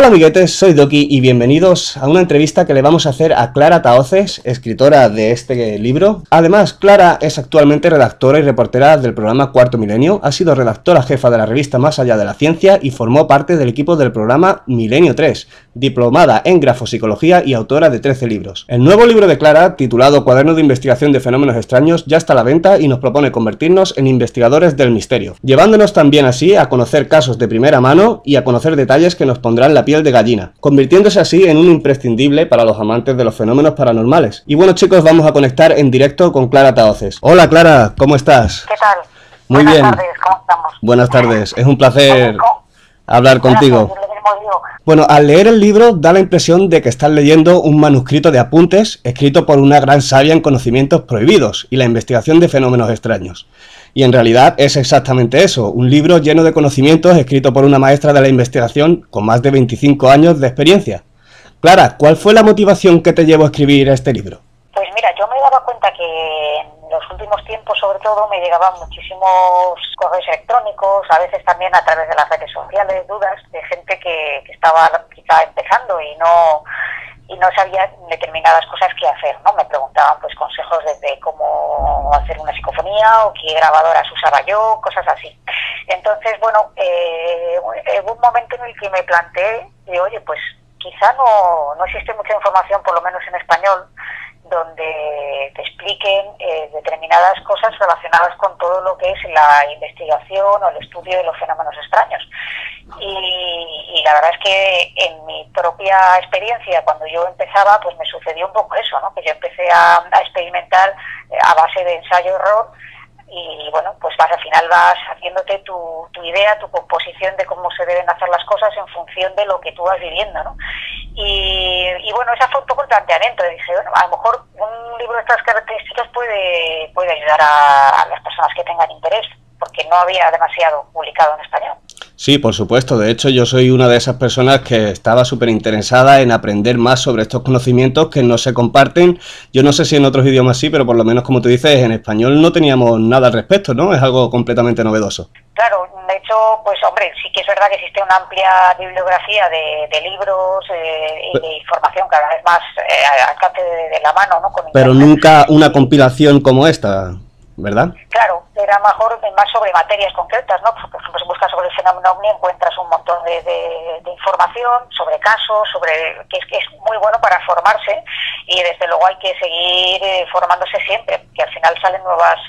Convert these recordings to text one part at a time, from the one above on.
Hola amiguetes, soy Doki y bienvenidos a una entrevista que le vamos a hacer a Clara Tahoces, escritora de este libro. Además, Clara es actualmente redactora y reportera del programa Cuarto Milenio, ha sido redactora jefa de la revista Más Allá de la Ciencia y formó parte del equipo del programa Milenio 3, diplomada en grafopsicología y autora de 13 libros. El nuevo libro de Clara, titulado Cuaderno de Investigación de Fenómenos Extraños, ya está a la venta y nos propone convertirnos en investigadores del misterio, llevándonos también así a conocer casos de primera mano y a conocer detalles que nos pondrán la piel de gallina, convirtiéndose así en un imprescindible para los amantes de los fenómenos paranormales. Y bueno chicos, vamos a conectar en directo con Clara Tahoces. Hola Clara, ¿cómo estás? ¿Qué tal? Muy bien. Buenas tardes, ¿cómo estamos? Buenas tardes, es un placer hablar contigo. Gracias, lo mismo digo. Bueno, al leer el libro da la impresión de que estás leyendo un manuscrito de apuntes escrito por una gran sabia en conocimientos prohibidos y la investigación de fenómenos extraños. Y en realidad es exactamente eso, un libro lleno de conocimientos escrito por una maestra de la investigación con más de 25 años de experiencia. Clara, ¿cuál fue la motivación que te llevó a escribir este libro? Pues mira, yo me daba cuenta que en los últimos tiempos, sobre todo, me llegaban muchísimos correos electrónicos, a veces también a través de las redes sociales, dudas de gente que estaba quizá empezando y no sabía determinadas cosas que hacer, ¿no? Me preguntaban pues consejos desde cómo hacer una psicofonía o qué grabadoras usaba yo, cosas así. Entonces, bueno, hubo un momento en el que me planteé y oye, pues quizá no existe mucha información, por lo menos en español, donde te expliquen determinadas cosas relacionadas con todo lo que es la investigación o el estudio de los fenómenos extraños. Y la verdad es que en mi propia experiencia, cuando yo empezaba, pues me sucedió un poco eso, ¿no? Que yo empecé a experimentar a base de ensayo-error y bueno, pues al final vas haciéndote tu idea, tu composición de cómo se deben hacer las cosas en función de lo que tú vas viviendo, ¿no? Y bueno, ese fue un poco el planteamiento. Dije, bueno, a lo mejor un libro de estas características puede ayudar a las personas que tengan interés, porque no había demasiado publicado en español. Sí, por supuesto. De hecho, yo soy una de esas personas que estaba súper interesada en aprender más sobre estos conocimientos que no se comparten. Yo no sé si en otros idiomas sí, pero por lo menos, como tú dices, en español no teníamos nada al respecto, ¿no? Es algo completamente novedoso. Claro, de hecho, pues hombre, sí que es verdad que existe una amplia bibliografía de libros y de información cada vez más al alcance de la mano, ¿no? Pero nunca una compilación como esta, ¿verdad? Claro, era mejor más sobre materias concretas, ¿no? Por ejemplo, si buscas sobre el fenómeno OVNI encuentras un montón de información sobre casos, que es muy bueno para formarse y desde luego hay que seguir formándose siempre, que al final salen nuevas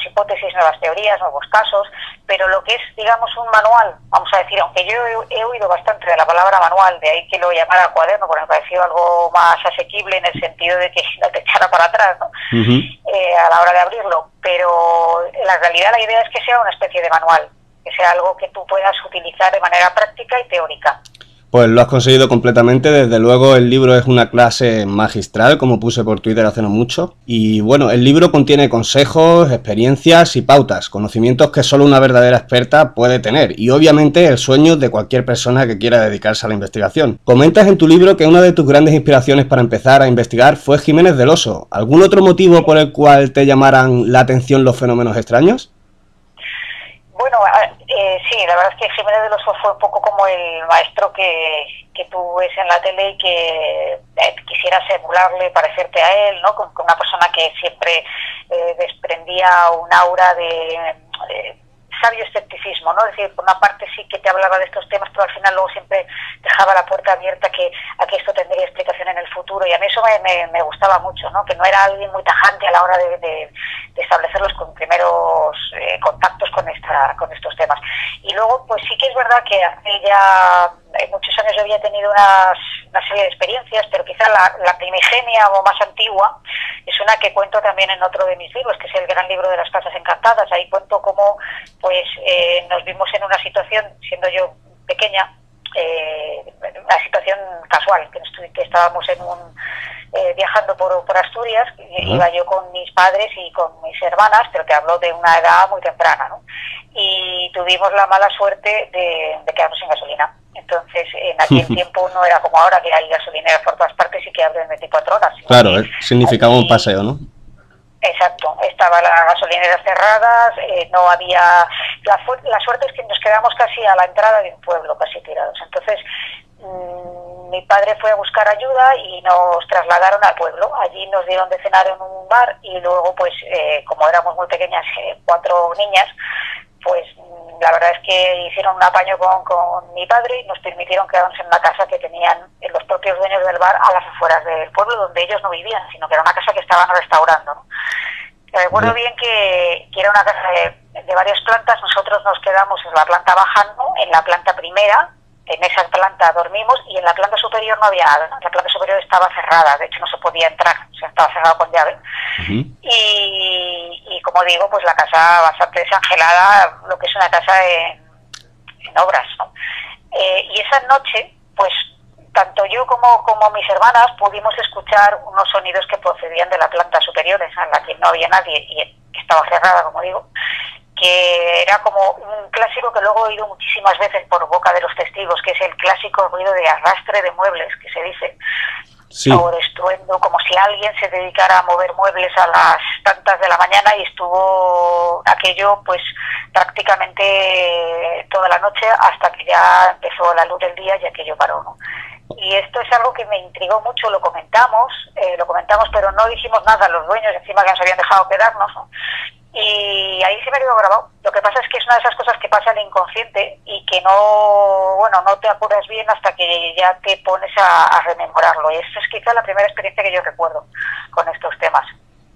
hipótesis, nuevas teorías, nuevos casos, pero lo que es, digamos, un manual, vamos a decir, aunque yo he oído bastante de la palabra manual, de ahí que lo llamara cuaderno, porque me pareció algo más asequible en el sentido de que no te echara para atrás, ¿no? A la hora de abrirlo, pero la realidad, la idea es que sea una especie de manual, que sea algo que tú puedas utilizar de manera práctica y teórica. Pues lo has conseguido completamente, desde luego el libro es una clase magistral, como puse por Twitter hace no mucho, y bueno, el libro contiene consejos, experiencias y pautas, conocimientos que solo una verdadera experta puede tener, y obviamente el sueño de cualquier persona que quiera dedicarse a la investigación. Comentas en tu libro que una de tus grandes inspiraciones para empezar a investigar fue Jiménez del Oso. ¿Algún otro motivo por el cual te llamaran la atención los fenómenos extraños? Bueno, sí, la verdad es que Jiménez del Oso fue un poco como el maestro que tú ves en la tele y que quisieras emularle, parecerte a él, ¿no? Con una persona que siempre desprendía un aura de sabio escepticismo, ¿no? Es decir, por una parte sí que te hablaba de estos temas, pero al final luego siempre dejaba la puerta abierta a que esto tendría explicación en el futuro, y a mí eso me gustaba mucho, ¿no? Que no era alguien muy tajante a la hora de establecer los primeros contactos con estos temas. Y luego, pues sí que es verdad que hace ya muchos años yo había tenido una serie de experiencias, pero quizá la primigenia o más antigua es una que cuento también en otro de mis libros, que es el gran libro de las casas encantadas. Ahí cuento cómo pues nos vimos en una situación, siendo yo pequeña, una situación casual, que estábamos viajando por Asturias, iba yo con mis padres y con mis hermanas, pero que hablo de una edad muy temprana, ¿no? Y tuvimos la mala suerte de quedarnos sin gasolina. Entonces, en aquel tiempo no era como ahora, que hay gasolineras por todas partes y que abren 24 horas. Claro, significaba un paseo, ¿no? Exacto, estaban las gasolineras cerradas, no había... La suerte es que nos quedamos casi a la entrada de un pueblo, casi tirados. Entonces, mi padre fue a buscar ayuda y nos trasladaron al pueblo. Allí nos dieron de cenar en un bar y luego, pues, como éramos muy pequeñas, 4 niñas, pues la verdad es que hicieron un apaño con mi padre y nos permitieron quedarnos en una casa que tenían los propios dueños del bar a las afueras del pueblo, donde ellos no vivían, sino que era una casa que estaban restaurando, ¿no? Recuerdo bien que era una casa de varias plantas. Nosotros nos quedamos en la planta baja, ¿no? En la planta primera. En esa planta dormimos y en la planta superior no había nada, ¿no? La planta superior estaba cerrada, de hecho no se podía entrar, o sea, estaba cerrada con llave. Y como digo, pues la casa bastante desangelada, lo que es una casa en obras, ¿no? Y esa noche, pues tanto yo como mis hermanas pudimos escuchar unos sonidos que procedían de la planta superior, en la que no había nadie y que estaba cerrada, como digo, que era como un clásico que luego he oído muchísimas veces por boca de los testigos, que es el clásico ruido de arrastre de muebles, que se dice, sí, o de estruendo, como si alguien se dedicara a mover muebles a las tantas de la mañana, y estuvo aquello pues prácticamente toda la noche hasta que ya empezó la luz del día y aquello paró, ¿no? Y esto es algo que me intrigó mucho, lo comentamos, pero no dijimos nada a los dueños, encima que nos habían dejado quedarnos, ¿no? Y ahí se me quedó grabado. Lo que pasa es que es una de esas cosas que pasa al inconsciente y que no te acuerdas bien hasta que ya te pones a rememorarlo. Y esa es quizá la primera experiencia que yo recuerdo con estos temas.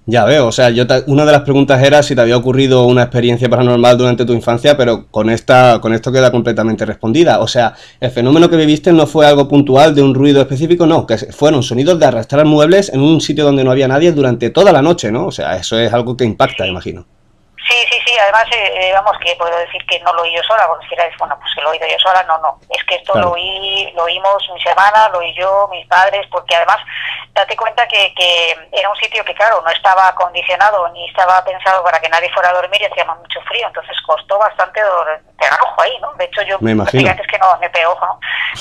Ya veo, o sea, una de las preguntas era si te había ocurrido una experiencia paranormal durante tu infancia, pero con esto queda completamente respondida. O sea, el fenómeno que viviste no fue algo puntual de un ruido específico, no, que fueron sonidos de arrastrar muebles en un sitio donde no había nadie durante toda la noche, ¿no? O sea, eso es algo que impacta, imagino. Sí, además, vamos, que puedo decir que no lo oí yo sola, porque si era, bueno, pues que lo he oído yo sola, no, es que esto claro. lo oímos mis hermanas, lo oí yo, mis padres, porque además, date cuenta que era un sitio que, claro, no estaba acondicionado, ni estaba pensado para que nadie fuera a dormir y hacía mucho frío, entonces costó bastante pegar ojo ahí, ¿no? De hecho, yo, fíjate, es que no me pegó ojo, ¿no?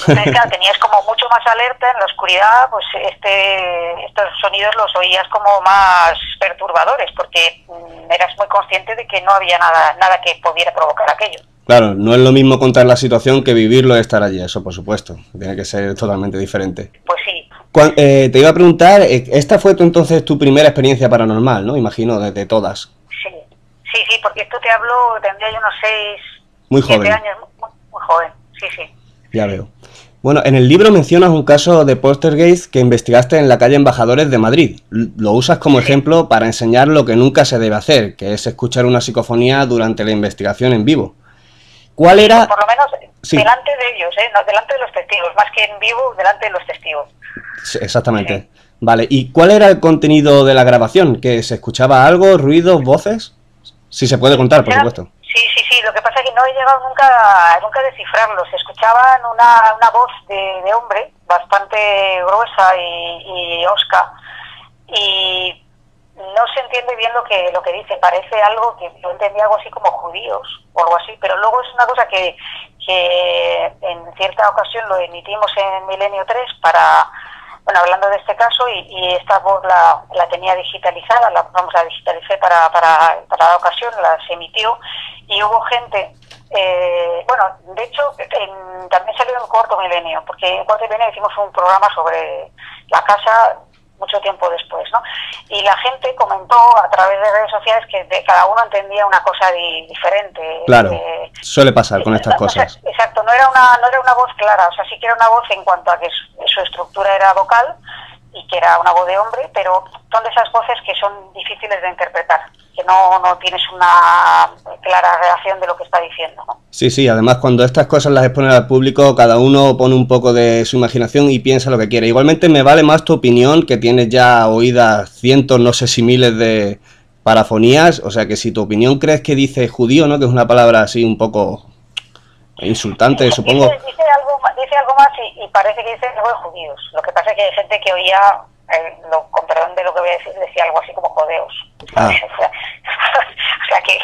Entonces, claro, tenías como mucho más alerta en la oscuridad, pues estos sonidos los oías como más perturbadores, porque eras muy consciente de que no había nada que pudiera provocar aquello. Claro, no es lo mismo contar la situación que vivirlo y estar allí, eso por supuesto, tiene que ser totalmente diferente. Pues sí. Te iba a preguntar, esta fue entonces tu primera experiencia paranormal, ¿no? Imagino, de todas. Sí, porque esto te hablo, tendría yo unos 7 años, muy joven, sí. Ya veo. Bueno, en el libro mencionas un caso de poltergeist que investigaste en la calle Embajadores de Madrid. Lo usas como ejemplo para enseñar lo que nunca se debe hacer, que es escuchar una psicofonía durante la investigación en vivo. ¿Cuál era? Por lo menos delante de ellos, no, delante de los testigos, más que en vivo, delante de los testigos. Sí, exactamente. Sí. Vale, ¿y cuál era el contenido de la grabación? ¿Que se escuchaba algo, ruidos, voces? Si se puede contar, por supuesto. Sí, lo que pasa es que no he llegado nunca a descifrarlo. Se escuchaban una voz de hombre bastante gruesa y hosca, y no se entiende bien lo que dice. Parece algo que yo entendía, algo así como judíos o algo así, pero luego es una cosa que en cierta ocasión lo emitimos en Milenio 3 hablando de este caso, y esta voz la tenía digitalizada, la digitalicé para la ocasión, se emitió, y hubo gente, de hecho también salió en Cuarto Milenio, porque en Cuarto Milenio hicimos un programa sobre la casa mucho tiempo después, ¿no? Y la gente comentó a través de redes sociales que cada uno entendía una cosa diferente. Claro, suele pasar con estas cosas. Exacto, no era una voz clara, o sea, sí que era una voz en cuanto a que su estructura era vocal y que era una voz de hombre, pero son de esas voces que son difíciles de interpretar, que no tienes una clara relación de lo que está diciendo, ¿no? Sí, además cuando estas cosas las exponen al público, cada uno pone un poco de su imaginación y piensa lo que quiere. Igualmente me vale más tu opinión, que tienes ya oídas cientos, no sé si miles de parafonías, o sea que si tu opinión crees que dice judío, ¿no? Que es una palabra así un poco insultante, supongo. Dice algo más y parece que dice algo de judíos. Lo que pasa es que hay gente que oía, con perdón de lo que voy a decir, decía algo así como jodeos. Ah. O sea que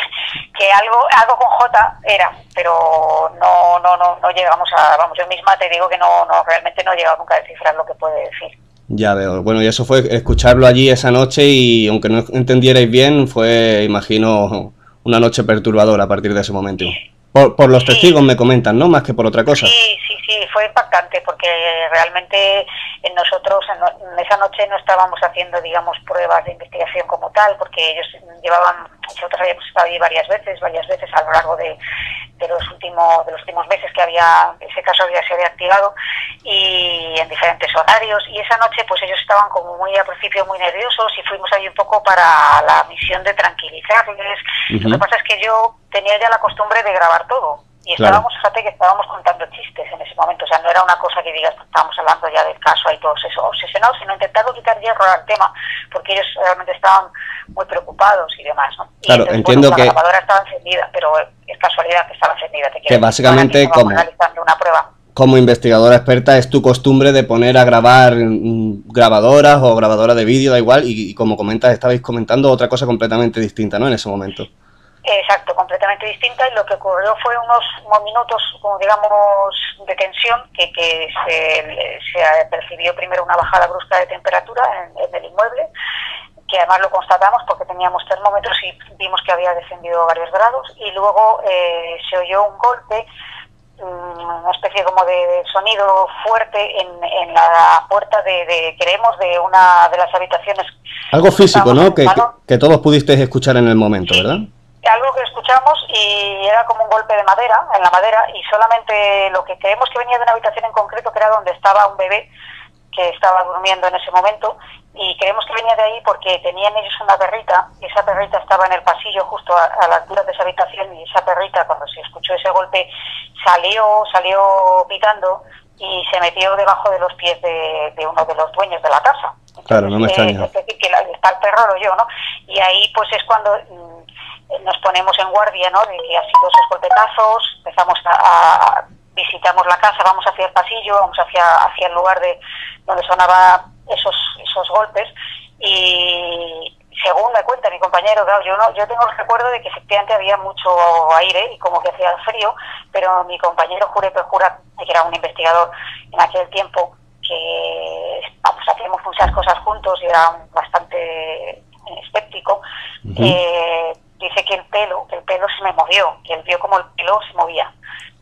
algo con J era, pero no llegamos yo misma te digo que realmente no he llegado nunca a descifrar lo que puede decir. Ya veo. Bueno, y eso fue escucharlo allí esa noche, y aunque no entendierais bien, fue, imagino, una noche perturbadora a partir de ese momento. Por los testigos me comentan, ¿no? Más que por otra cosa. Sí, fue impactante porque realmente nosotros en esa noche no estábamos haciendo, digamos, pruebas de investigación como tal, porque ellos llevaban, nosotros habíamos estado ahí varias veces a lo largo de los últimos meses que ese caso se había activado, y en diferentes horarios, y esa noche pues ellos estaban como al principio muy nerviosos, y fuimos ahí un poco para la misión de tranquilizarles. Lo que pasa es que yo tenía ya la costumbre de grabar todo, y estábamos, fíjate que estábamos contando chistes en ese momento, o sea, no era una cosa que digas, estábamos hablando ya del caso ahí todos eso, obsesionados, sino intentando quitar hierro al tema, porque ellos realmente estaban muy preocupados y demás, ¿no? Y claro, entonces, entiendo la que grabadora estaba encendida, pero es casualidad que estaba encendida. Que básicamente realizando una prueba. Como investigadora experta es tu costumbre de poner a grabar grabadoras o grabadoras de vídeo, da igual, y como comentas, estabais comentando otra cosa completamente distinta, ¿no?, en ese momento. Exacto, completamente distinta, y lo que ocurrió fue unos minutos, como digamos, de tensión, que se percibió primero una bajada brusca de temperatura en el inmueble, que además lo constatamos porque teníamos termómetros y vimos que había descendido varios grados, y luego se oyó un golpe, una especie como de sonido fuerte en la puerta creemos, de una de las habitaciones. Algo físico, ¿no?, que todos pudisteis escuchar en el momento, sí, ¿verdad? Algo que escuchamos, y era como un golpe de madera, en la madera, y solamente lo que creemos que venía de una habitación en concreto, que era donde estaba un bebé que estaba durmiendo en ese momento, y creemos que venía de ahí porque tenían ellos una perrita, y esa perrita estaba en el pasillo justo a la altura de esa habitación, y esa perrita, cuando se escuchó ese golpe, salió pitando y se metió debajo de los pies de uno de los dueños de la casa. Entonces, claro, no me extraña. Es decir, que está el perro o yo, ¿no? Y ahí pues es cuando nos ponemos en guardia, ¿no?, de que ha sido esos golpetazos, empezamos visitamos la casa, vamos hacia el pasillo, vamos hacia el lugar donde sonaba esos golpes, y según me cuenta mi compañero, claro, yo tengo el recuerdo de que efectivamente había mucho aire y como que hacía frío, pero mi compañero jura y perjura, que era un investigador en aquel tiempo, que hacíamos muchas cosas juntos y era bastante escéptico, dice que el pelo se me movió, que él vio como el pelo se movía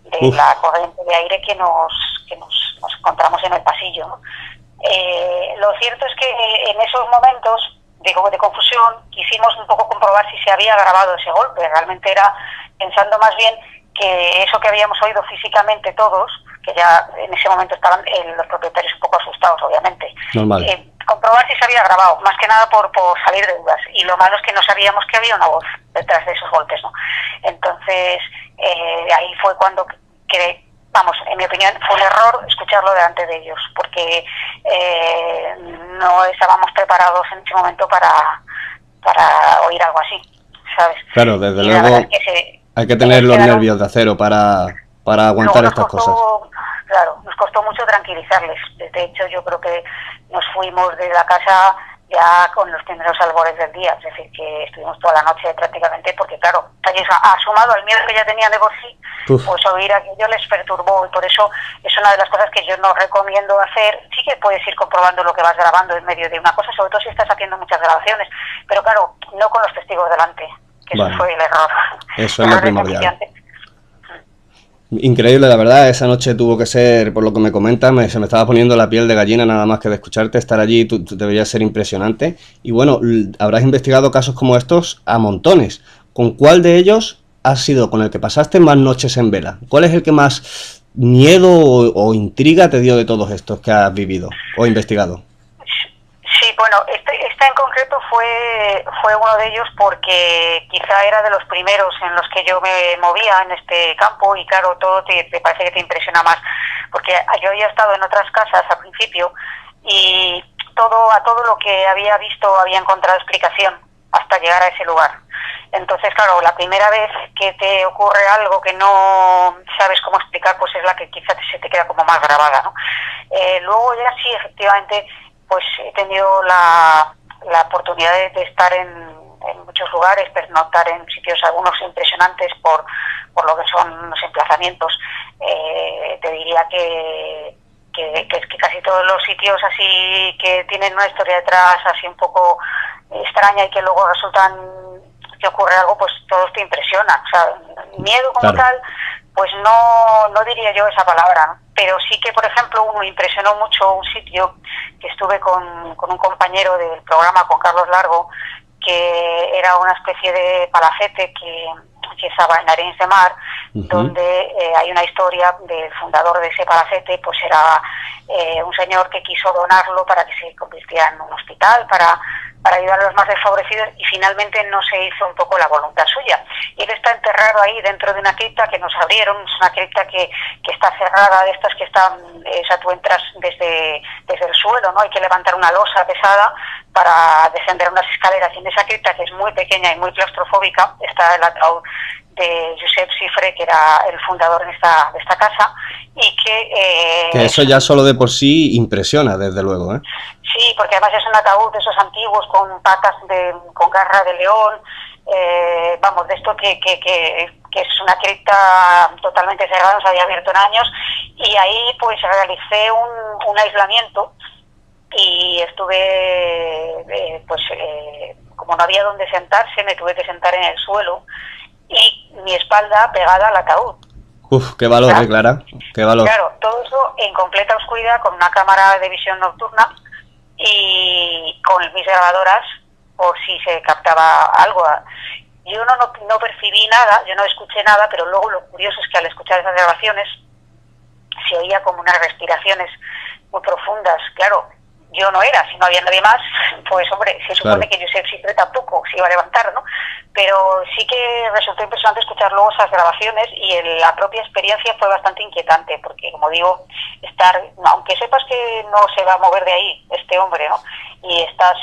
de la corriente de aire que nos encontramos en el pasillo, ¿no? Lo cierto es que en esos momentos de confusión quisimos un poco comprobar si se había grabado ese golpe. Realmente era pensando más bien que eso que habíamos oído físicamente todos, que ya en ese momento estaban los propietarios un poco asustados, obviamente. Normal. Comprobar si se había grabado, más que nada por salir de dudas. Y lo malo es que no sabíamos que había una voz detrás de esos golpes, ¿no? Entonces, ahí fue cuando vamos, en mi opinión, fue un error escucharlo delante de ellos, porque no estábamos preparados en ese momento para oír algo así, ¿sabes? Claro, desde luego hay que tener los nervios de acero para aguantar estas cosas. Claro, nos costó mucho tranquilizarles. De hecho, yo creo que nos fuimos de la casa ya con los primeros albores del día, es decir, que estuvimos toda la noche prácticamente, porque claro, ellos, sumado al miedo que ya tenían de por sí, pues oír aquello les perturbó, y por eso es una de las cosas que yo no recomiendo hacer. Sí que puedes ir comprobando lo que vas grabando en medio de una cosa, sobre todo si estás haciendo muchas grabaciones, pero claro, no con los testigos delante, que eso fue el error. Eso es lo primordial. Increíble, la verdad, esa noche tuvo que ser, por lo que me comentas, se me estaba poniendo la piel de gallina nada más que de escucharte. Estar allí tú debería ser impresionante. Y bueno, habrás investigado casos como estos a montones. ¿Con cuál de ellos has sido con el que pasaste más noches en vela? ¿Cuál es el que más miedo o intriga te dio de todos estos que has vivido o investigado? Sí, bueno, este en concreto fue uno de ellos porque quizá era de los primeros en los que yo me movía en este campo, y claro, todo te parece que te impresiona más, porque yo había estado en otras casas al principio y a todo lo que había visto había encontrado explicación hasta llegar a ese lugar. Entonces, claro, la primera vez que te ocurre algo que no sabes cómo explicar, pues es la que quizás se te queda como más grabada, ¿no? Luego ya sí, efectivamente, pues he tenido la oportunidad de estar en muchos lugares, pernoctar en sitios algunos impresionantes por lo que son los emplazamientos. Te diría que casi todos los sitios así que tienen una historia detrás así un poco extraña y que luego resultan que ocurre algo, pues todos te impresionan. O sea, miedo como tal, pues no diría yo esa palabra, ¿no? pero sí que, por ejemplo, me impresionó mucho un sitio que estuve con un compañero del programa, con Carlos Largo, que era una especie de palacete que estaba en Arenys de Mar, donde hay una historia del fundador de ese palacete, pues era un señor que quiso donarlo para que se convirtiera en un hospital, para ayudar a los más desfavorecidos, y finalmente no se hizo un poco la voluntad suya. Y él está enterrado ahí dentro de una cripta que nos abrieron, es una cripta que está cerrada, de estas que están, o sea, tú entras desde el suelo, ¿no? Hay que levantar una losa pesada para descender unas escaleras, y en esa cripta, que es muy pequeña y muy claustrofóbica, está el ataúd de Josep Xifre, que era el fundador de esta casa, y que eso ya solo de por sí impresiona, desde luego, ¿eh? Sí, porque además es un ataúd de esos antiguos con patas con garra de león, vamos, de esto que es una cripta totalmente cerrada, no se había abierto en años, y ahí pues realicé un aislamiento y estuve, como no había donde sentarse, me tuve que sentar en el suelo y mi espalda pegada al ataúd. Uf, qué valor, Clara, qué valor. Claro, todo eso en completa oscuridad, con una cámara de visión nocturna y con mis grabadoras por si se captaba algo. Yo no percibí nada, yo no escuché nada, pero luego lo curioso es que al escuchar esas grabaciones se oía como unas respiraciones muy profundas. Claro, yo no era, si no había nadie más, pues hombre, se supone que Josep Xifre tampoco se iba a levantar, ¿no? Pero sí que resultó impresionante escuchar luego esas grabaciones, y la propia experiencia fue bastante inquietante, porque como digo, aunque sepas que no se va a mover de ahí este hombre, ¿no? Y estás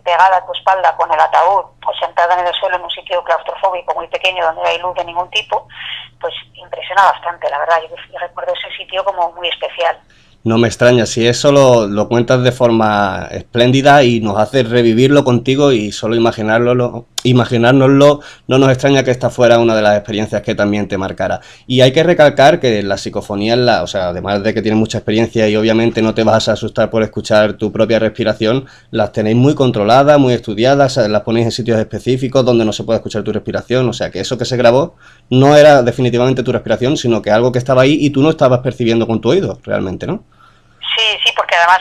pegada a tu espalda con el ataúd o sentada en el suelo en un sitio claustrofóbico muy pequeño donde no hay luz de ningún tipo, pues impresiona bastante, la verdad. Yo recuerdo ese sitio como muy especial. No me extraña, si eso lo cuentas de forma espléndida y nos hace revivirlo contigo, y solo imaginárnoslo, no nos extraña que esta fuera una de las experiencias que también te marcara. Y hay que recalcar que la psicofonía, o sea, además de que tienes mucha experiencia y obviamente no te vas a asustar por escuchar tu propia respiración, las tenéis muy controladas, muy estudiadas, las ponéis en sitios específicos donde no se puede escuchar tu respiración, o sea que eso que se grabó no era definitivamente tu respiración, sino que algo que estaba ahí y tú no estabas percibiendo con tu oído, realmente, ¿no? Sí, porque además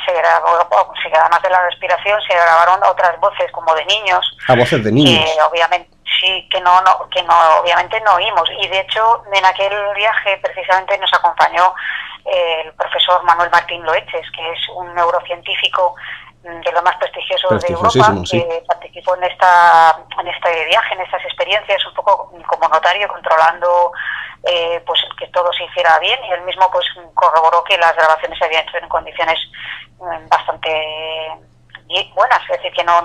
se grabó, además de la respiración, se grabaron otras voces como de niños. Voces de niños. Que obviamente sí, que obviamente no oímos. Y de hecho, en aquel viaje precisamente nos acompañó el profesor Manuel Martín Loeches, que es un neurocientífico de los más prestigiosos de Europa, que participó en este viaje, en estas experiencias, un poco como notario, controlando pues que todo se hiciera bien, y él mismo pues corroboró que las grabaciones se habían hecho en condiciones bastante buenas, es decir, que no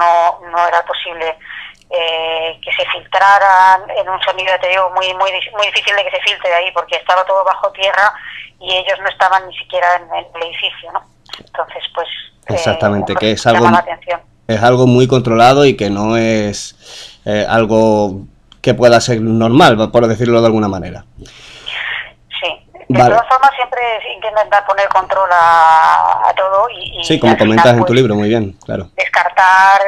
era posible que se filtraran en un sonido, te digo, muy difícil de que se filtre de ahí, porque estaba todo bajo tierra y ellos no estaban ni siquiera en el edificio, ¿no? Entonces, pues exactamente, que es algo muy controlado y que no es algo que pueda ser normal, por decirlo de alguna manera. Sí, de todas formas siempre intentar poner control a todo y sí, como comentas final, en tu libro, muy bien, claro. Descartar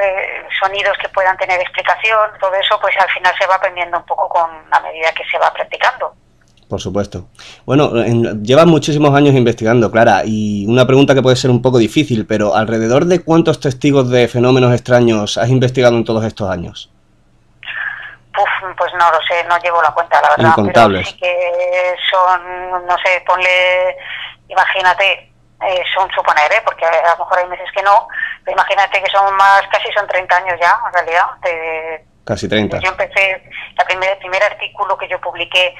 sonidos que puedan tener explicación, todo eso pues al final se va aprendiendo un poco a medida que se va practicando. Por supuesto. Bueno, llevas muchísimos años investigando, Clara, y una pregunta que puede ser un poco difícil, pero ¿alrededor de cuántos testigos de fenómenos extraños has investigado en todos estos años? Pues no lo sé, no llevo la cuenta, la verdad. Incontables. Pero sí que son, no sé, imagínate, son suponer, porque a lo mejor hay meses que no, pero imagínate que son casi son 30 años ya, en realidad. Casi 30. Yo empecé, el primer artículo que yo publiqué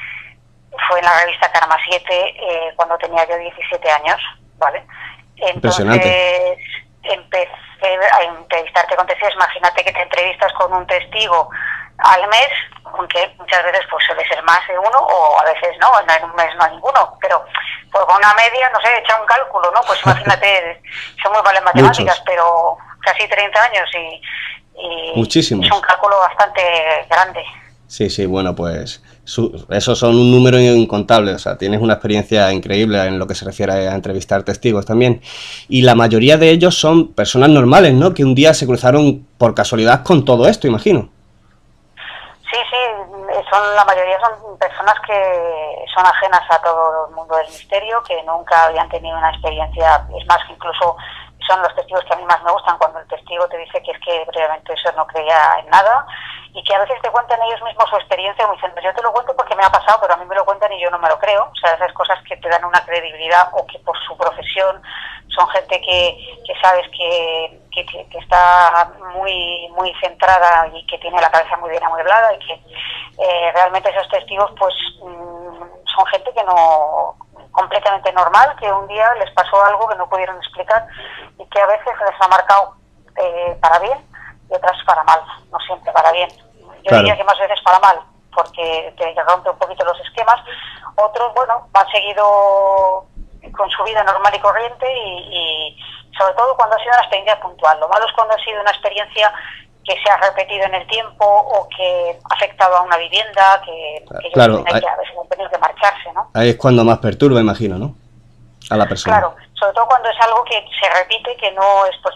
fue en la revista Karma 7 cuando tenía yo 17 años, ¿vale? Entonces, impresionante. Empecé a entrevistarte con testigos. Imagínate que te entrevistas con un testigo al mes, aunque muchas veces pues suele ser más de uno, o a veces no, en un mes no hay ninguno, pero pues con una media, no sé, echa un cálculo, ¿no? Pues imagínate, son muy malas matemáticas, muchos. Pero casi 30 años y muchísimos. Es un cálculo bastante grande. Sí, bueno, pues esos son un número incontable, o sea, tienes una experiencia increíble en lo que se refiere a entrevistar testigos también. Y la mayoría de ellos son personas normales, ¿no? Que un día se cruzaron por casualidad con todo esto, imagino. Sí, es son la mayoría son personas que son ajenas a todo el mundo del misterio, que nunca habían tenido una experiencia, es más que incluso son los testigos que a mí más me gustan, cuando el testigo te dice que es que previamente eso no creía en nada, y que a veces te cuentan ellos mismos su experiencia y me dicen, pues yo te lo cuento porque me ha pasado, pero a mí me lo cuentan y yo no me lo creo. O sea, esas cosas que te dan una credibilidad, o que por su profesión son gente que sabes que está muy centrada y que tiene la cabeza muy bien amueblada, y que realmente esos testigos pues son gente que no, completamente normal, que un día les pasó algo que no pudieron explicar y que a veces les ha marcado para bien y otras para mal, no siempre para bien. Yo diría que más veces para mal, porque te rompe un poquito los esquemas. Otros, bueno, han seguido con su vida normal y corriente, y sobre todo cuando ha sido una experiencia puntual. Lo malo es cuando ha sido una experiencia que se ha repetido en el tiempo, o que ha afectado a una vivienda, que claro, hay que a veces tener que marcharse, ¿no? Ahí es cuando más perturba, imagino, ¿no? A la persona. Claro, sobre todo cuando es algo que se repite, que no es, pues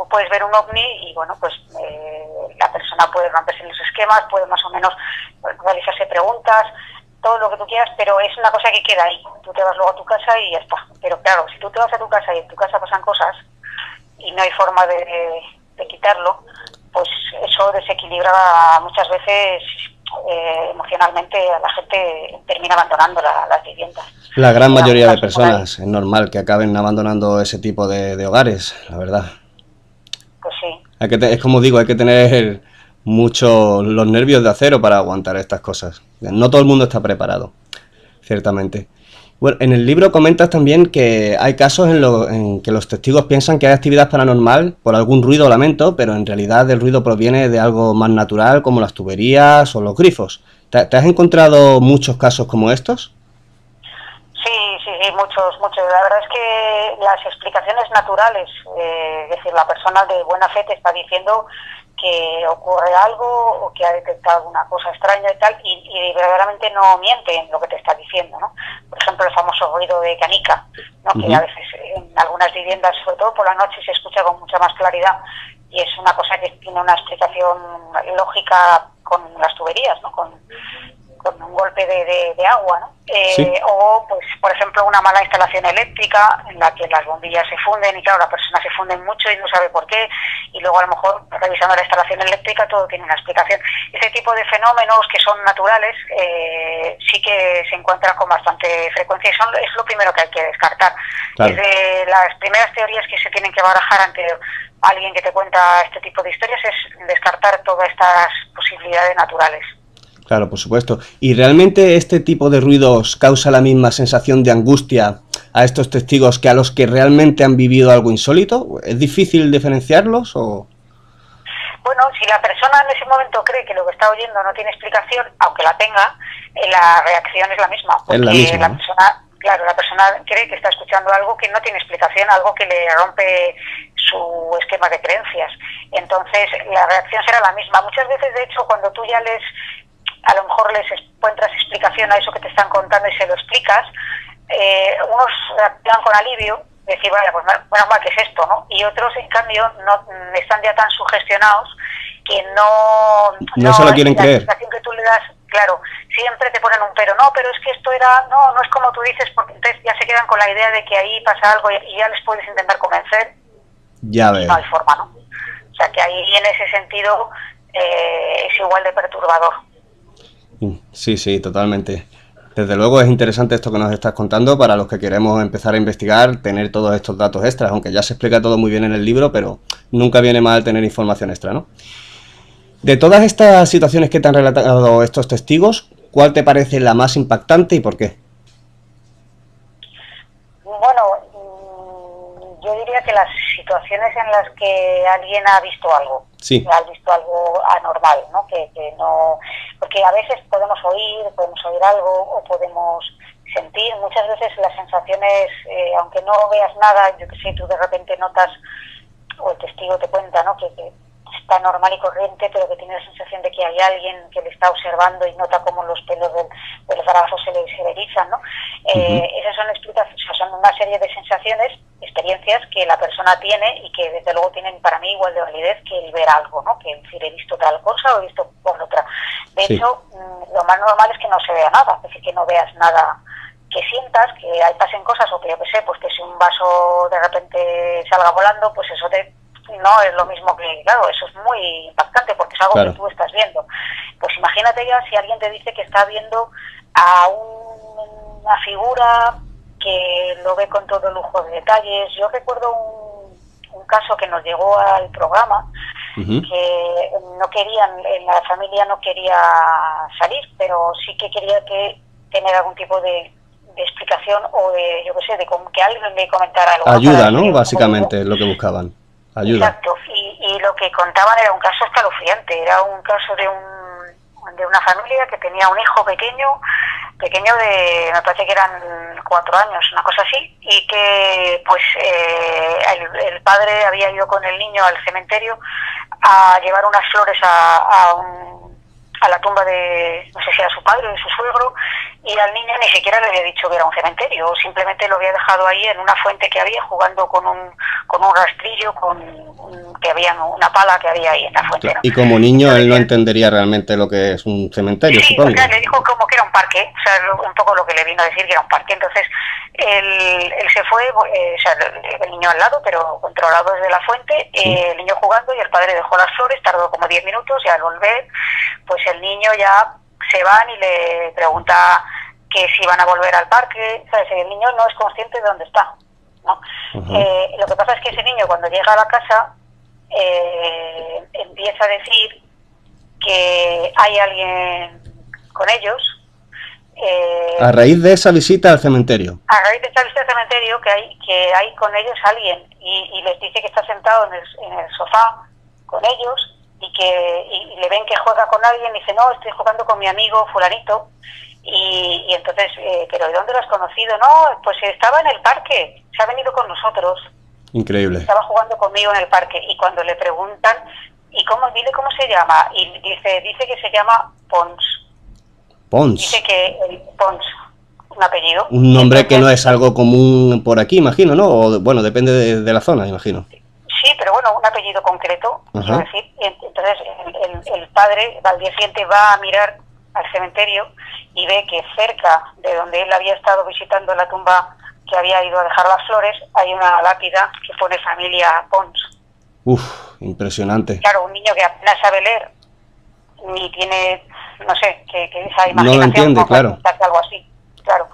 puedes ver un ovni y bueno, pues la persona puede romperse los esquemas, puede más o menos realizarse preguntas, todo lo que tú quieras, pero es una cosa que queda ahí. Tú te vas luego a tu casa y ya está. Pero claro, si tú te vas a tu casa y en tu casa pasan cosas y no hay forma de quitarlo, pues eso desequilibra muchas veces emocionalmente a la gente, termina abandonando las viviendas. La gran mayoría de personas es normal que acaben abandonando ese tipo de hogares, la verdad. Pues sí. Es como digo, hay que tener mucho los nervios de acero para aguantar estas cosas. No todo el mundo está preparado, ciertamente. Bueno, en el libro comentas también que hay casos en que los testigos piensan que hay actividad paranormal por algún ruido o lamento, pero en realidad el ruido proviene de algo más natural, como las tuberías o los grifos. ¿Te has encontrado muchos casos como estos? Sí, muchos. La verdad es que las explicaciones naturales, es decir, la persona de buena fe te está diciendo que ocurre algo o que ha detectado alguna cosa extraña y tal, y verdaderamente no miente en lo que te está diciendo, ¿no? Por ejemplo, el famoso ruido de canica, ¿no? Que a veces en algunas viviendas, sobre todo por la noche, se escucha con mucha más claridad, y es una cosa que tiene una explicación lógica con las tuberías, ¿no? Con un golpe de agua, ¿no? Sí. O, pues, por ejemplo, una mala instalación eléctrica en la que las bombillas se funden y, claro, la persona se funde mucho y no sabe por qué, y luego a lo mejor, revisando la instalación eléctrica, todo tiene una explicación. Ese tipo de fenómenos que son naturales sí que se encuentran con bastante frecuencia, y es lo primero que hay que descartar. Claro. Desde las primeras teorías que se tienen que barajar ante alguien que te cuenta este tipo de historias es descartar todas estas posibilidades naturales. Claro, por supuesto. ¿Y realmente este tipo de ruidos causa la misma sensación de angustia a estos testigos que a los que realmente han vivido algo insólito? ¿Es difícil diferenciarlos o...? Bueno, si la persona en ese momento cree que lo que está oyendo no tiene explicación, aunque la tenga, la reacción es la misma. Porque es la misma, la persona, claro, la persona cree que está escuchando algo que no tiene explicación, algo que le rompe su esquema de creencias. Entonces, la reacción será la misma. Muchas veces, de hecho, cuando tú ya a lo mejor les encuentras explicación a eso que te están contando y se lo explicas, unos reaccionan con alivio, decir, vaya, pues bueno, mal, ¿qué es esto, no? Y otros, en cambio, no están ya tan sugestionados que no se lo quieren la creer. explicación que tú le das, claro, siempre te ponen un pero, no, pero es que esto no es como tú dices, porque entonces ya se quedan con la idea de que ahí pasa algo y ya les puedes intentar convencer. Ya veo. No hay forma, ¿no? O sea, que ahí en ese sentido es igual de perturbador. Sí, totalmente. Desde luego es interesante esto que nos estás contando para los que queremos empezar a investigar, tener todos estos datos extras, aunque ya se explica todo muy bien en el libro, pero nunca viene mal tener información extra, ¿no? De todas estas situaciones que te han relatado estos testigos, ¿cuál te parece la más impactante y por qué? Bueno, yo diría que las situaciones en las que alguien ha visto algo, sí, ha visto algo anormal, ¿no? Que no, porque a veces podemos oír algo o podemos sentir. Muchas veces las sensaciones, aunque no veas nada, yo que sé, tú de repente notas, o el testigo te cuenta, ¿no? Que está normal y corriente, pero que tiene la sensación de que hay alguien que le está observando y nota cómo los pelos del brazo se le erizan, ¿no? Esas son explicaciones, o sea, son una serie de sensaciones, experiencias que la persona tiene y que desde luego tienen para mí igual de validez que el ver algo, ¿no? Que decir, he visto tal cosa o he visto por otra. De hecho, lo más normal es que no se vea nada, es decir, que no veas nada, que sientas que ahí pasen cosas, o que yo que sé, pues que si un vaso de repente salga volando, pues eso no es lo mismo que, claro, eso es muy impactante porque es algo que tú estás viendo. Pues imagínate ya si alguien te dice que está viendo a una figura que lo ve con todo lujo de detalles. Yo recuerdo un caso que nos llegó al programa, que no querían, en la familia no quería salir, pero sí que quería tener algún tipo de explicación o de, yo qué sé, de que alguien le comentara algo. Ayuda, ¿no? Básicamente es lo que buscaban. Ayuda. Exacto, y lo que contaban era un caso escalofriante, era un caso de una familia que tenía un hijo pequeño de, me parece que eran 4 años, una cosa así, y que pues el padre había ido con el niño al cementerio a llevar unas flores a la tumba de, no sé si era su padre o de su suegro, y al niño ni siquiera le había dicho que era un cementerio, simplemente lo había dejado ahí en una fuente que había, jugando con un rastrillo, que había una pala que había ahí en la fuente, ¿no? Y como niño él no entendería realmente lo que es un cementerio, sí, supongo. O sea, le dijo como que era un parque, o sea, un poco lo que le vino a decir que era un parque. Entonces él se fue, o sea, el niño al lado, pero controlado desde la fuente, el niño jugando, y el padre dejó las flores, tardó como 10 minutos, y al volver, pues el niño ya se van y le pregunta que si van a volver al parque, ¿sabes? El niño no es consciente de dónde está, ¿no? Lo que pasa es que ese niño, cuando llega a la casa, empieza a decir que hay alguien con ellos. A raíz de esa visita al cementerio. A raíz de esa visita al cementerio, que hay con ellos alguien, y les dice que está sentado en el sofá con ellos, y le ven que juega con alguien, y dice, no, estoy jugando con mi amigo fulanito. Y entonces, ¿pero de dónde lo has conocido? No, pues estaba en el parque, se ha venido con nosotros. Increíble. Estaba jugando conmigo en el parque. Y cuando le preguntan, dile cómo se llama, y dice que se llama Pons. Dice que Pons, un apellido. Un nombre que no es algo común por aquí, imagino, ¿no? O, bueno, depende de la zona, imagino. Sí, pero bueno, un apellido concreto, quiero decir. Y entonces el padre, al día siguiente, va a mirar al cementerio y ve que cerca de donde él había estado visitando la tumba que había ido a dejar las flores, hay una lápida que pone familia Pons. Uf, impresionante. Claro, un niño que apenas sabe leer, ni tiene, no sé, que esa imaginación, no lo entiende, claro. Algo así, claro,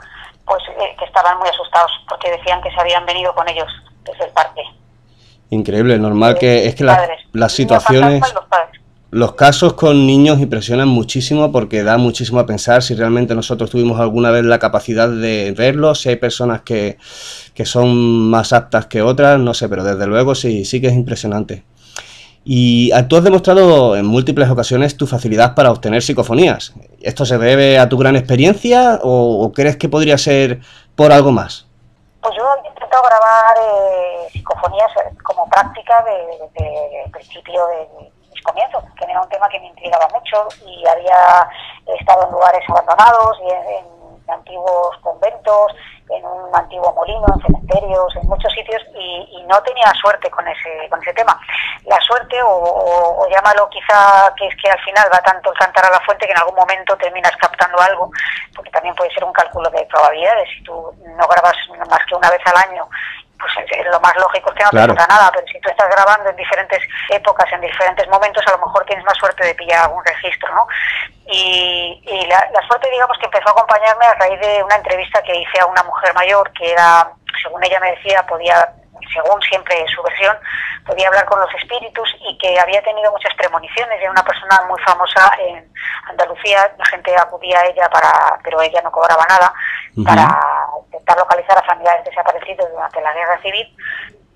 pues que estaban muy asustados porque decían que se habían venido con ellos desde el parque. Increíble, normal que es que las situaciones, los casos con niños impresionan muchísimo porque da muchísimo a pensar si realmente nosotros tuvimos alguna vez la capacidad de verlos, si hay personas que son más aptas que otras, no sé, pero desde luego sí que es impresionante. Y tú has demostrado en múltiples ocasiones tu facilidad para obtener psicofonías. ¿Esto se debe a tu gran experiencia o crees que podría ser por algo más? Pues yo he intentado grabar psicofonías como práctica de principio de mis comienzos, que era un tema que me intrigaba mucho, y había estado en lugares abandonados y en antiguos conventos, en un antiguo molino, en cementerios, en muchos sitios, y no tenía suerte con ese tema. La suerte, o llámalo quizá, que es que al final va tanto el cantar a la fuente que en algún momento terminas captando algo, porque también puede ser un cálculo de probabilidades. Si tú no grabas más que una vez al año, pues lo más lógico es que no te pasa nada, pero si tú estás grabando en diferentes épocas, en diferentes momentos, a lo mejor tienes más suerte de pillar algún registro, ¿no? Y la suerte, digamos, que empezó a acompañarme a raíz de una entrevista que hice a una mujer mayor que era, según ella me decía, según siempre su versión, podía hablar con los espíritus, y que había tenido muchas premoniciones. Era una persona muy famosa en Andalucía, la gente acudía a ella pero ella no cobraba nada, para intentar localizar a familiares desaparecidos durante la Guerra Civil.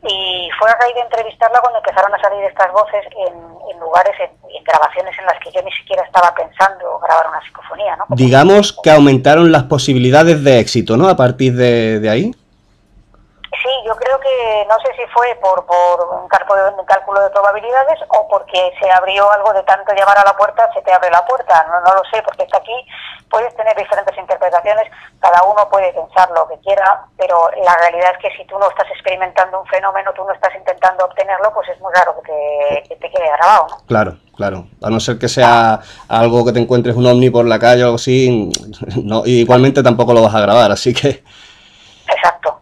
Y fue a raíz de entrevistarla cuando empezaron a salir estas voces en lugares, en grabaciones en las que yo ni siquiera estaba pensando grabar una psicofonía, ¿no? Digamos que aumentaron las posibilidades de éxito, ¿no? A partir de ahí. Sí, yo creo que no sé si fue por un cálculo de probabilidades o porque se abrió algo de tanto llamar a la puerta, se te abre la puerta. No lo sé, porque está aquí, puedes tener diferentes interpretaciones, cada uno puede pensar lo que quiera, pero la realidad es que si tú no estás experimentando un fenómeno, tú no estás intentando obtenerlo, pues es muy raro que te quede grabado, ¿no? Claro, claro. A no ser que sea algo que te encuentres un ovni por la calle o algo así, no, igualmente tampoco lo vas a grabar, así que... Exacto.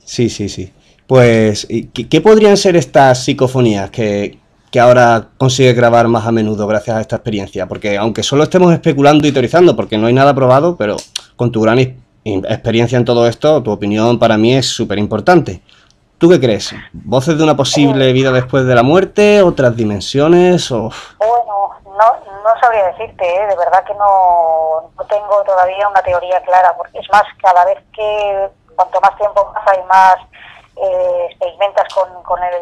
Sí, sí, sí. Pues, ¿qué podrían ser estas psicofonías que ahora consigues grabar más a menudo gracias a esta experiencia? Porque aunque solo estemos especulando y teorizando, porque no hay nada probado, pero con tu gran experiencia en todo esto, tu opinión para mí es súper importante. ¿Tú qué crees? ¿Voces de una posible vida después de la muerte? ¿Otras dimensiones? O... Bueno, no sabría decirte, ¿eh? De verdad que no tengo todavía una teoría clara, porque es más, cada vez que cuanto más tiempo pasa y más experimentas con el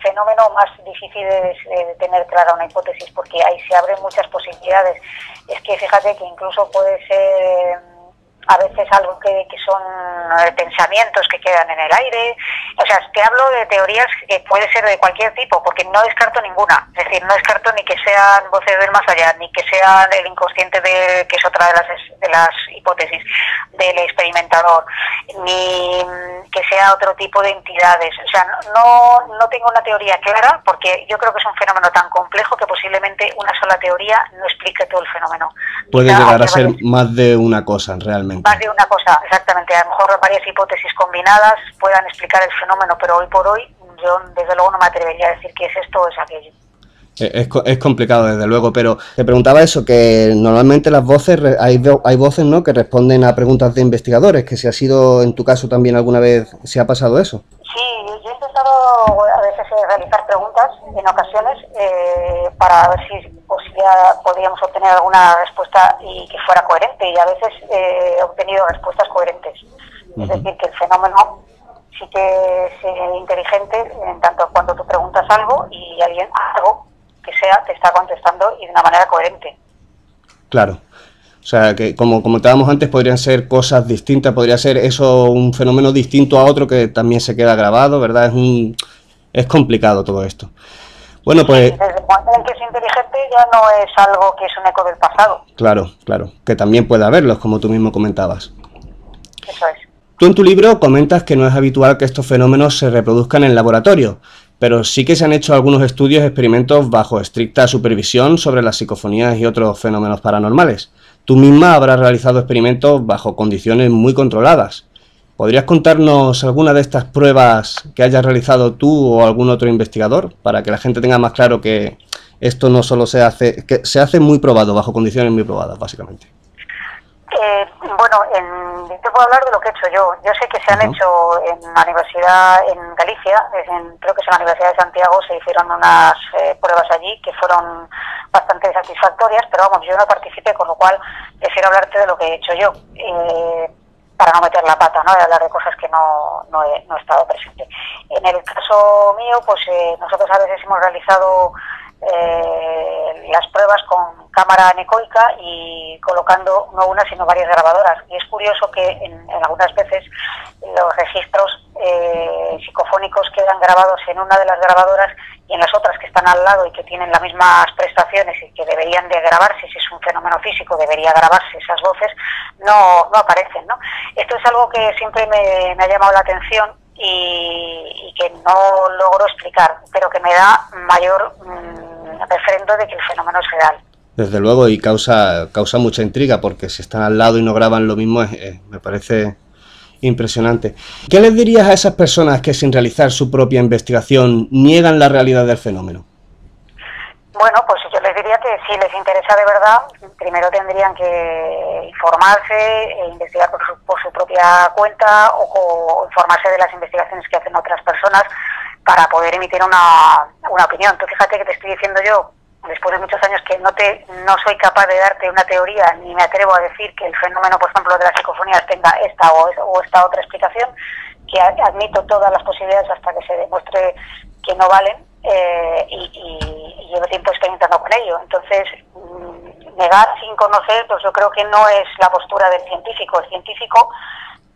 fenómeno, más difícil es tener clara una hipótesis, porque ahí se abren muchas posibilidades. Es que fíjate que incluso puede ser a veces algo que son pensamientos que quedan en el aire. O sea, te hablo de teorías que puede ser de cualquier tipo, porque no descarto ninguna. Es decir, no descarto ni que sean voces del más allá, ni que sean el inconsciente, que es otra de las hipótesis del experimentador, ni que sea otro tipo de entidades. O sea, no tengo una teoría clara, porque yo creo que es un fenómeno tan complejo que posiblemente una sola teoría no explique todo el fenómeno. Puede llegar a ser más de una cosa, realmente. Más de una cosa, exactamente. A lo mejor varias hipótesis combinadas puedan explicar el fenómeno, pero hoy por hoy yo desde luego no me atrevería a decir que es esto o es aquello. Es complicado, desde luego, pero te preguntaba eso, que normalmente las voces, hay voces, ¿no?, que responden a preguntas de investigadores, que si ha sido en tu caso también alguna vez, ¿se ha pasado eso? Sí, yo he intentado a veces realizar preguntas en ocasiones para ver si podríamos obtener alguna respuesta y que fuera coherente, y a veces he obtenido respuestas coherentes. Es decir, que el fenómeno sí que es inteligente en tanto cuando tú preguntas algo y alguien algo que sea te está contestando y de una manera coherente. Claro. O sea, que como comentábamos antes, podrían ser cosas distintas, podría ser eso un fenómeno distinto a otro que también se queda grabado, ¿verdad? Es complicado todo esto. Bueno, pues... Sí, desde el momento en que es inteligente ya no es algo que es un eco del pasado. Claro, claro, que también puede haberlos, como tú mismo comentabas. Eso es. Tú en tu libro comentas que no es habitual que estos fenómenos se reproduzcan en laboratorio, pero sí que se han hecho algunos estudios y experimentos bajo estricta supervisión sobre las psicofonías y otros fenómenos paranormales. Tú misma habrás realizado experimentos bajo condiciones muy controladas. ¿Podrías contarnos alguna de estas pruebas que hayas realizado tú o algún otro investigador para que la gente tenga más claro que esto no solo se hace, que se hace muy probado, bajo condiciones muy probadas, básicamente? Bueno, te puedo hablar de lo que he hecho yo. Yo sé que se han hecho en la universidad en Galicia, creo que es en la Universidad de Santiago, se hicieron unas pruebas allí que fueron bastante satisfactorias, pero vamos, yo no participé, con lo cual prefiero hablarte de lo que he hecho yo, para no meter la pata, ¿no?, de hablar de cosas que no he estado presente. En el caso mío, pues nosotros a veces hemos realizado las pruebas con cámara anecoica y colocando no una sino varias grabadoras, y es curioso que en algunas veces los registros psicofónicos quedan grabados en una de las grabadoras y en las otras que están al lado y que tienen las mismas prestaciones y que deberían de grabarse, si es un fenómeno físico debería grabarse esas voces, no aparecen, ¿no? Esto es algo que siempre me ha llamado la atención y que no logro explicar, pero que me da mayor refrendo de que el fenómeno es real. Desde luego, y causa mucha intriga, porque si están al lado y no graban lo mismo, me parece impresionante. ¿Qué les dirías a esas personas que sin realizar su propia investigación niegan la realidad del fenómeno? Bueno, pues yo les diría que si les interesa de verdad, primero tendrían que informarse e investigar por su propia cuenta o informarse de las investigaciones que hacen otras personas para poder emitir una opinión. Tú fíjate que te estoy diciendo yo, después de muchos años, que no soy capaz de darte una teoría, ni me atrevo a decir que el fenómeno, por ejemplo, de las psicofonías tenga esta o esta otra explicación, que admito todas las posibilidades hasta que se demuestre que no valen, y llevo tiempo experimentando con ello. Entonces, negar sin conocer, pues yo creo que no es la postura del científico. El científico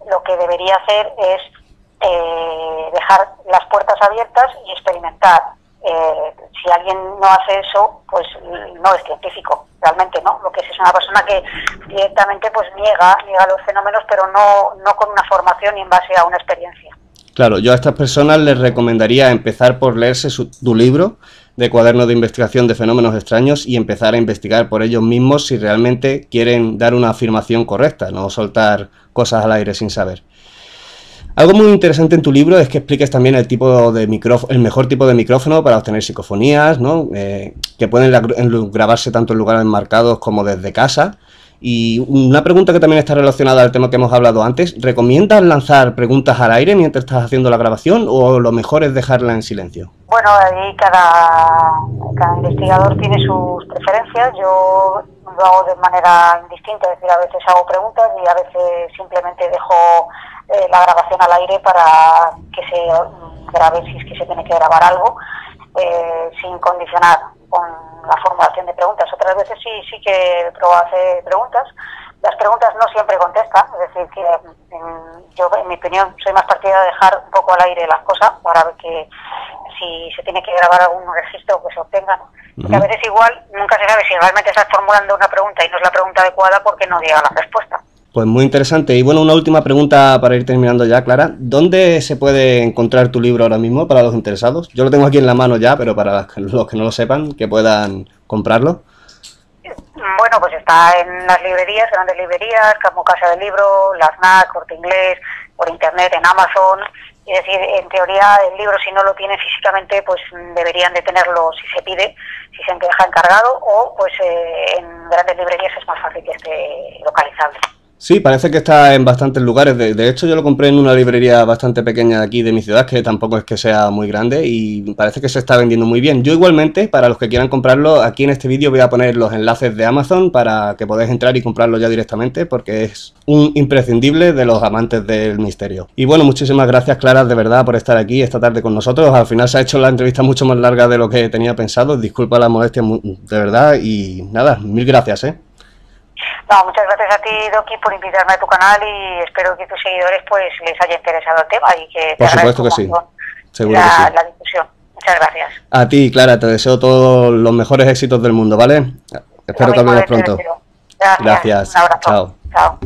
lo que debería hacer es dejar las puertas abiertas y experimentar. Si alguien no hace eso, pues no es científico, realmente no. Lo que es una persona que directamente pues niega los fenómenos, pero no con una formación y en base a una experiencia. Claro, yo a estas personas les recomendaría empezar por leerse tu libro de cuadernos de investigación de fenómenos extraños y empezar a investigar por ellos mismos si realmente quieren dar una afirmación correcta, no soltar cosas al aire sin saber. Algo muy interesante en tu libro es que expliques también el mejor tipo de micrófono para obtener psicofonías, ¿no? Que pueden grabarse tanto en lugares marcados como desde casa. Y una pregunta que también está relacionada al tema que hemos hablado antes, ¿recomiendas lanzar preguntas al aire mientras estás haciendo la grabación o lo mejor es dejarla en silencio? Bueno, ahí cada investigador tiene sus preferencias. Yo lo hago de manera indistinta, es decir, a veces hago preguntas y a veces simplemente dejo la grabación al aire para que se grabe si es que se tiene que grabar algo, sin condicionar con la formulación de preguntas. Otras veces sí que hace preguntas. Las preguntas no siempre contestan, es decir, que yo, en mi opinión, soy más partidaria de dejar un poco al aire las cosas para ver que si se tiene que grabar algún registro, pues se obtenga. Porque a veces igual nunca se sabe si realmente estás formulando una pregunta y no es la pregunta adecuada porque no llega la respuesta. Pues muy interesante. Y bueno, una última pregunta para ir terminando ya, Clara. ¿Dónde se puede encontrar tu libro ahora mismo para los interesados? Yo lo tengo aquí en la mano ya, pero para los que no lo sepan, que puedan comprarlo. Bueno, pues está en las librerías, grandes librerías, como Casa del Libro, la FNAC, Corte Inglés, por internet, en Amazon. Es decir, en teoría el libro, si no lo tiene físicamente, pues deberían de tenerlo si se pide, si se deja encargado, o pues en grandes librerías es más fácil que esté localizable. Sí, parece que está en bastantes lugares. De hecho, yo lo compré en una librería bastante pequeña de aquí de mi ciudad, que tampoco es que sea muy grande, y parece que se está vendiendo muy bien. Yo igualmente, para los que quieran comprarlo, aquí en este vídeo voy a poner los enlaces de Amazon para que podáis entrar y comprarlo ya directamente, porque es un imprescindible de los amantes del misterio. Y bueno, muchísimas gracias, Clara, de verdad, por estar aquí esta tarde con nosotros. Al final se ha hecho la entrevista mucho más larga de lo que tenía pensado. Disculpa la molestia, de verdad, y nada, mil gracias, No, muchas gracias a ti, Doki, por invitarme a tu canal y espero que a tus seguidores pues les haya interesado el tema y que por supuesto que sí, seguro que sí. La discusión. Muchas gracias. A ti, Clara, te deseo todos los mejores éxitos del mundo, ¿vale? Espero que hablemos pronto. Gracias. Gracias. Un abrazo. Chao. Chao.